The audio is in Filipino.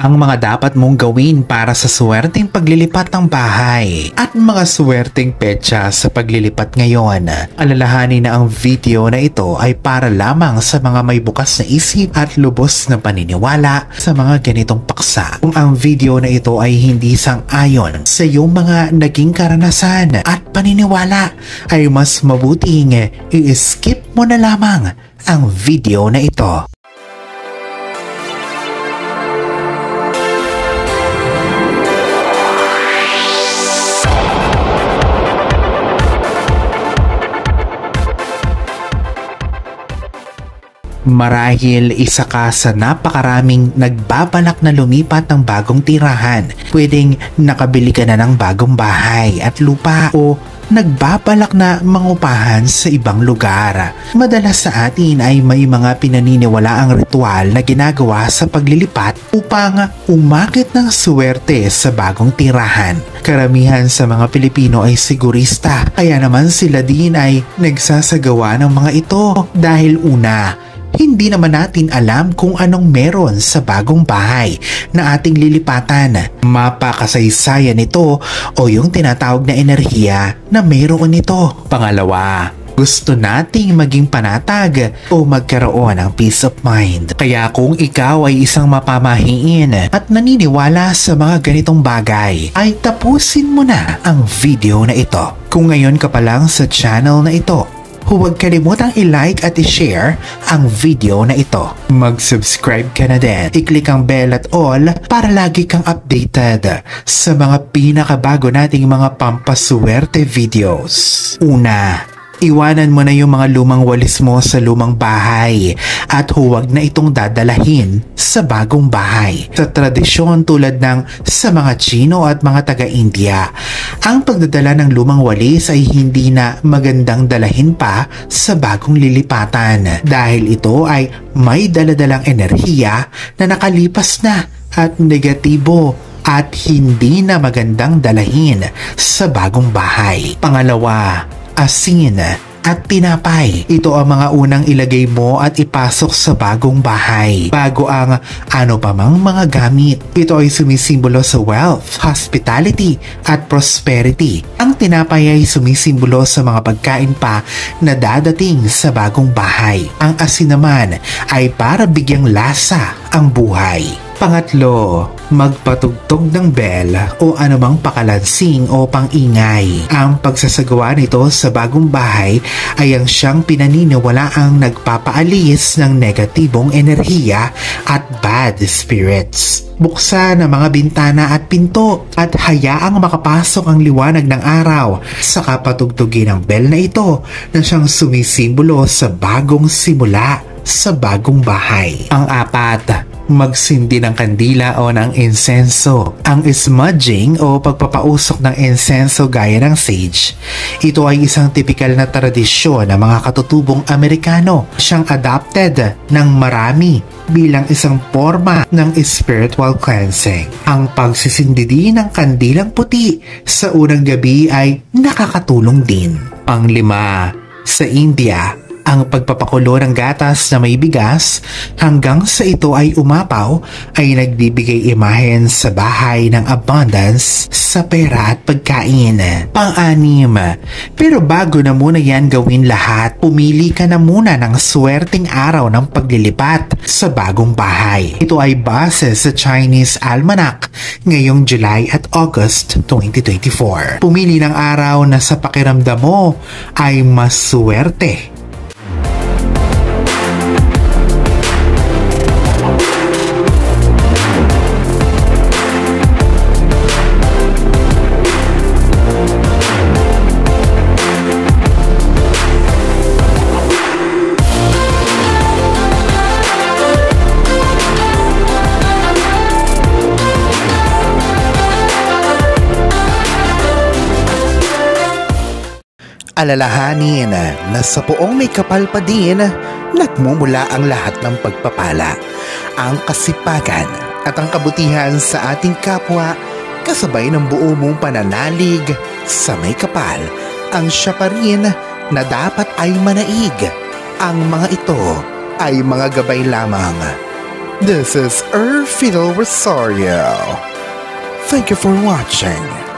ang mga dapat mong gawin para sa swerteng paglilipat ng bahay at mga swerteng petsa sa paglilipat ngayon. Alalahanin na ang video na ito ay para lamang sa mga may bukas na isip at lubos na paniniwala sa mga ganitong paksa. Kung ang video na ito ay hindi sang-ayon sa iyong mga naging karanasan at paniniwala, ay mas mabuting i-skip mo na lamang ang video na ito. Marahil isa ka sa napakaraming nagbabalak na lumipat ng bagong tirahan. Pwedeng nakabili ka na ng bagong bahay at lupa o nagbabalak na mangupahan sa ibang lugar. Madalas sa atin ay may mga pinaniniwalaang ritual na ginagawa sa paglilipat upang umakit ng swerte sa bagong tirahan. Karamihan sa mga Pilipino ay sigurista, kaya naman sila din ay nagsasagawa ng mga ito dahil una, hindi naman natin alam kung anong meron sa bagong bahay na ating lilipatan. Mapakasaysayan ito o yung tinatawag na enerhiya na meron ito. Pangalawa, gusto nating maging panatag o magkaroon ng peace of mind. Kaya kung ikaw ay isang mapamahiin at naniniwala sa mga ganitong bagay, ay tapusin mo na ang video na ito. Kung ngayon ka pa lang sa channel na ito, huwag kalimutang i-like at i-share ang video na ito. Mag-subscribe ka na din. I-click ang bell at all para lagi kang updated sa mga pinakabago nating mga pampaswerte videos. Una, iwanan mo na yung mga lumang walis mo sa lumang bahay at huwag na itong dadalahin sa bagong bahay. Sa tradisyon tulad ng sa mga Chino at mga taga-India, ang pagdadala ng lumang walis ay hindi na magandang dalahin pa sa bagong lilipatan dahil ito ay may daladalang enerhiya na nakalipas na at negatibo at hindi na magandang dalahin sa bagong bahay. Pangalawa, asin at tinapay. Ito ang mga unang ilagay mo at ipasok sa bagong bahay bago ang ano pa mang mga gamit. Ito ay sumisimbolo sa wealth, hospitality at prosperity. Ang tinapay ay sumisimbolo sa mga pagkain pa na dadating sa bagong bahay. Ang asin naman ay para bigyang lasa ang buhay. Pangatlo, magpatugtog ng bell o anumang pakalansing o pangingay. Ang pagsasagawa nito sa bagong bahay ay ang siyang pinaniniwalaang nagpapaalis ng negatibong enerhiya at bad spirits. Buksan ang mga bintana at pinto at hayaang makapasok ang liwanag ng araw. Saka patugtugin ang bell na ito na siyang sumisimbolo sa bagong simula sa bagong bahay. Ang apat, magsindi ng kandila o ng insenso. Ang smudging o pagpapausok ng insenso gaya ng sage, ito ay isang tipikal na tradisyon ng mga katutubong Amerikano. Siyang adopted ng marami bilang isang forma ng spiritual cleansing. Ang pagsisindi din ng kandilang puti sa unang gabi ay nakakatulong din. Panglima, sa India, ang pagpapakulo ng gatas na may bigas hanggang sa ito ay umapaw ay nagbibigay imahen sa bahay ng abundance sa pera at pagkain. Pang-anim, pero bago na muna yan gawin lahat, pumili ka na muna ng swerteng araw ng paglilipat sa bagong bahay. Ito ay base sa Chinese Almanac ngayong July at August 2024. Pumili ng araw na sa pakiramdam mo ay mas swerte. Alalahanin na sa poong may kapal pa din, nagmumula ang lahat ng pagpapala, ang kasipagan at ang kabutihan sa ating kapwa kasabay ng buo mong pananalig sa may kapal. Ang siya pa rin na dapat ay manaig. Ang mga ito ay mga gabay lamang This is Fidel Rosario. Thank you for watching.